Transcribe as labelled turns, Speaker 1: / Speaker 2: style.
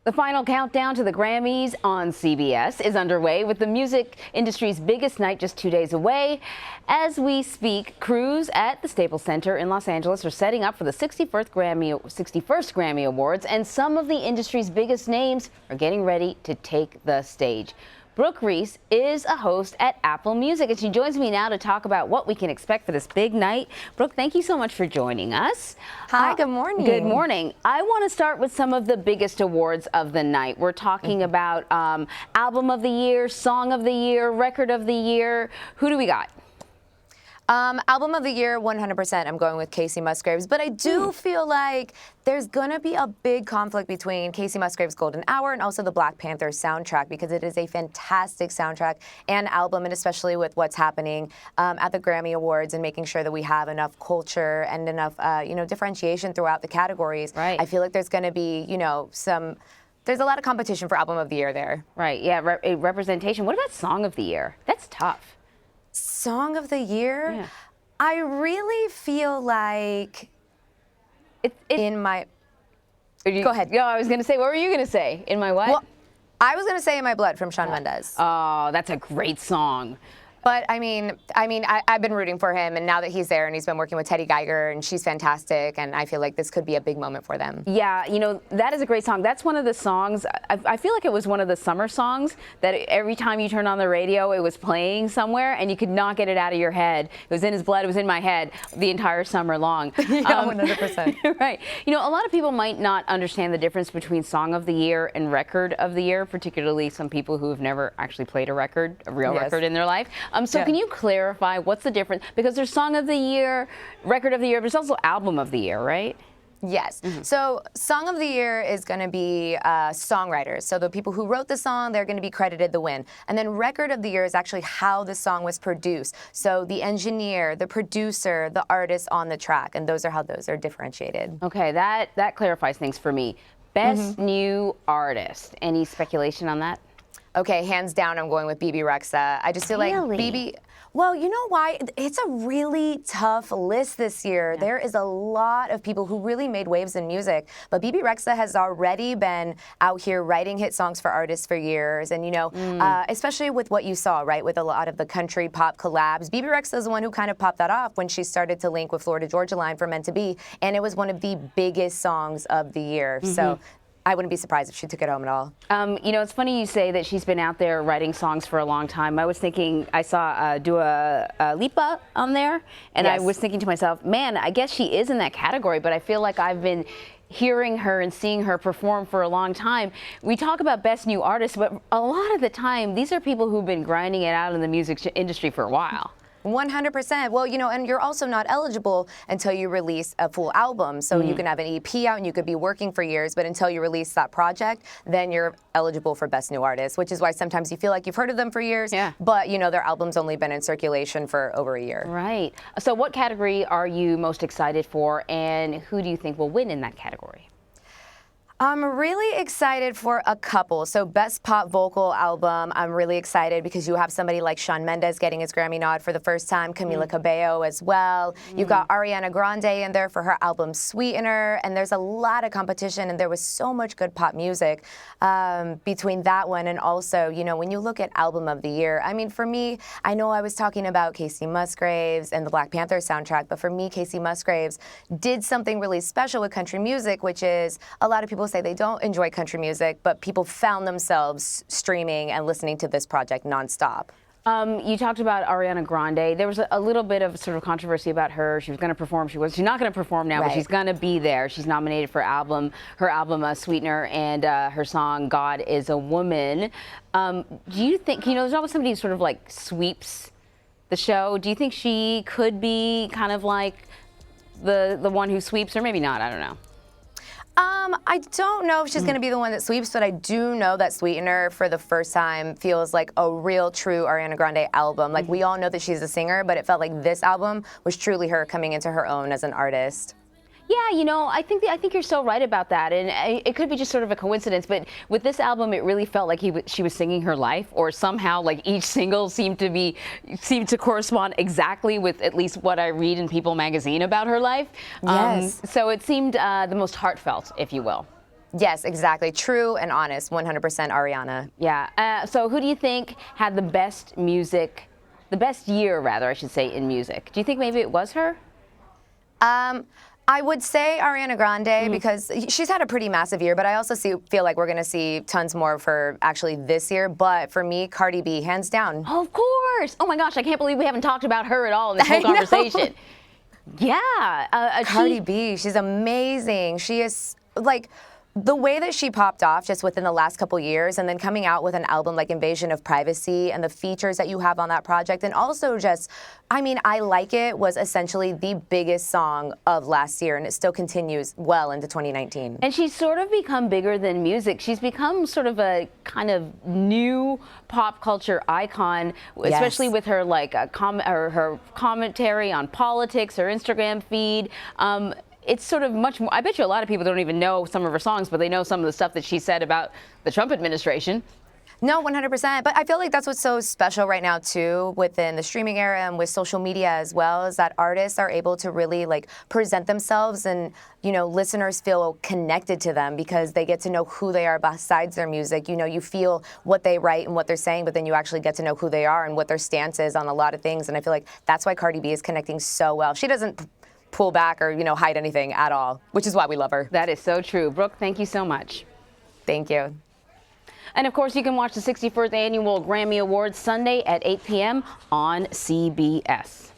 Speaker 1: The final countdown to the Grammys on CBS is underway, with the music industry's biggest night just 2 days away. As we speak, crews at the Staples Center in Los Angeles are setting up for the 61st Grammy Awards, and some of the industry's biggest names are getting ready to take the stage. Brooke Reese is a host at Apple Music, and she joins me now to talk about what we can expect for this big night. Brooke, thank you so much for joining us.
Speaker 2: Hi, good morning.
Speaker 1: Good morning. I want to start with some of the biggest awards of the night. We're talking about Album of the Year, Song of the Year, Record of the Year. Who do we got?
Speaker 2: Album of the Year, 100%. I'm going with Kacey Musgraves, but I do feel like there's gonna be a big conflict between Kacey Musgraves' Golden Hour and also the Black Panther soundtrack, because it is a fantastic soundtrack and album, and especially with what's happening at the Grammy Awards and making sure that we have enough culture and enough, differentiation throughout the categories.
Speaker 1: Right.
Speaker 2: I feel like there's gonna be, there's a lot of competition for Album of the Year there.
Speaker 1: Right. Yeah. Representation. What about Song of the Year? That's tough.
Speaker 2: Song of the Year?
Speaker 1: Yeah.
Speaker 2: I really feel like in my... Go ahead.
Speaker 1: No, I was going to say, what were you going to say? In my what?
Speaker 2: Well, I was going to say In My Blood from Shawn Mendes.
Speaker 1: Oh, that's a great song.
Speaker 2: But I've been rooting for him, and now that he's there and he's been working with Teddy Geiger, and she's fantastic, and I feel like this could be a big moment for them.
Speaker 1: Yeah, that is a great song. That's one of the songs, I feel like it was one of the summer songs that every time you turned on the radio, it was playing somewhere, and you could not get it out of your head. It was in his blood, it was in my head the entire summer long.
Speaker 2: Yeah, 100%.
Speaker 1: Right. A lot of people might not understand the difference between Song of the Year and Record of the Year, particularly some people who have never actually played a real record in their life. Can you clarify what's the difference? Because there's Song of the Year, Record of the Year, but there's also Album of the Year, right?
Speaker 2: Yes. So Song of the Year is going to be songwriters. So the people who wrote the song, they're going to be credited the win. And then Record of the Year is actually how the song was produced. So the engineer, the producer, the artist on the track, and those are how those are differentiated.
Speaker 1: Okay, that clarifies things for me. Best New Artist. Any speculation on that?
Speaker 2: Okay, hands down, I'm going with BB Rexa. I just feel like BB... Well, you know why? It's a really tough list this year. Yeah. There is a lot of people who really made waves in music, but BB Rexa has already been out here writing hit songs for artists for years, and especially with what you saw, right, with a lot of the country pop collabs. BB Rexa is the one who kind of popped that off when she started to link with Florida Georgia Line for Meant to Be, and it was one of the biggest songs of the year. So I wouldn't be surprised if she took it home at all.
Speaker 1: It's funny you say that she's been out there writing songs for a long time. I was thinking, I saw Dua Lipa on there, and I was thinking to myself, man, I guess she is in that category, but I feel like I've been hearing her and seeing her perform for a long time. We talk about Best New Artist, but a lot of the time, these are people who've been grinding it out in the music industry for a while.
Speaker 2: 100%. Well, and you're also not eligible until you release a full album. So you can have an EP out and you could be working for years, but until you release that project, then you're eligible for Best New Artist, which is why sometimes you feel like you've heard of them for years, but their album's only been in circulation for over a year.
Speaker 1: Right. So what category are you most excited for, and who do you think will win in that category?
Speaker 2: I'm really excited for a couple. So Best Pop Vocal Album, I'm really excited because you have somebody like Shawn Mendes getting his Grammy nod for the first time, Camila Cabello as well. You've got Ariana Grande in there for her album Sweetener, and there's a lot of competition, and there was so much good pop music between that one and also, when you look at Album of the Year, for me, I know I was talking about Kacey Musgraves and the Black Panther soundtrack, but for me, Kacey Musgraves did something really special with country music, which is a lot of people say they don't enjoy country music, but people found themselves streaming and listening to this project nonstop.
Speaker 1: You talked about Ariana Grande. There was a little bit of sort of controversy about her. She was going to perform. She's not going to perform now, but she's going to be there. She's nominated for her album Sweetener, and her song God Is a Woman. Do you think, there's always somebody who sort of like sweeps the show. Do you think she could be kind of like the one who sweeps, or maybe not? I don't know.
Speaker 2: I don't know if she's going to be the one that sweeps, but I do know that Sweetener, for the first time, feels like a real, true Ariana Grande album. Like, we all know that she's a singer, but it felt like this album was truly her coming into her own as an artist.
Speaker 1: Yeah, I think you're so right about that, and it could be just sort of a coincidence. But with this album, it really felt like she was singing her life, or somehow like each single seemed to correspond exactly with at least what I read in People magazine about her life.
Speaker 2: Yes.
Speaker 1: So it seemed the most heartfelt, if you will.
Speaker 2: Yes, exactly. True and honest, 100% Ariana.
Speaker 1: Yeah. So who do you think had the best music, the best year, rather, I should say, in music? Do you think maybe it was her?
Speaker 2: I would say Ariana Grande because she's had a pretty massive year, but I also feel like we're going to see tons more of her actually this year. But for me, Cardi B, hands down.
Speaker 1: Oh, of course. Oh my gosh, I can't believe we haven't talked about her at all in this whole
Speaker 2: I know.
Speaker 1: conversation. Yeah.
Speaker 2: Cardi B, she's amazing. She is like the way that she popped off just within the last couple years and then coming out with an album like Invasion of Privacy and the features that you have on that project. And also just, I mean, I Like It was essentially the biggest song of last year and it still continues well into 2019.
Speaker 1: And she's sort of become bigger than music. She's become sort of a kind of new pop culture icon, especially with her like her commentary on politics, her Instagram feed. It's sort of much more, I bet you a lot of people don't even know some of her songs, but they know some of the stuff that she said about the Trump administration.
Speaker 2: No, 100%. But I feel like that's what's so special right now, too, within the streaming era and with social media as well, is that artists are able to really, like, present themselves and, you know, listeners feel connected to them because they get to know who they are besides their music. You know, you feel what they write and what they're saying, but then you actually get to know who they are and what their stance is on a lot of things. And I feel like that's why Cardi B is connecting so well. She doesn't pull back or, you know, hide anything at all, which is why we love her.
Speaker 1: That is so true. Brooke, thank you so much.
Speaker 2: Thank you.
Speaker 1: And of course, you can watch the 61st Annual Grammy Awards Sunday at 8 p.m. on CBS.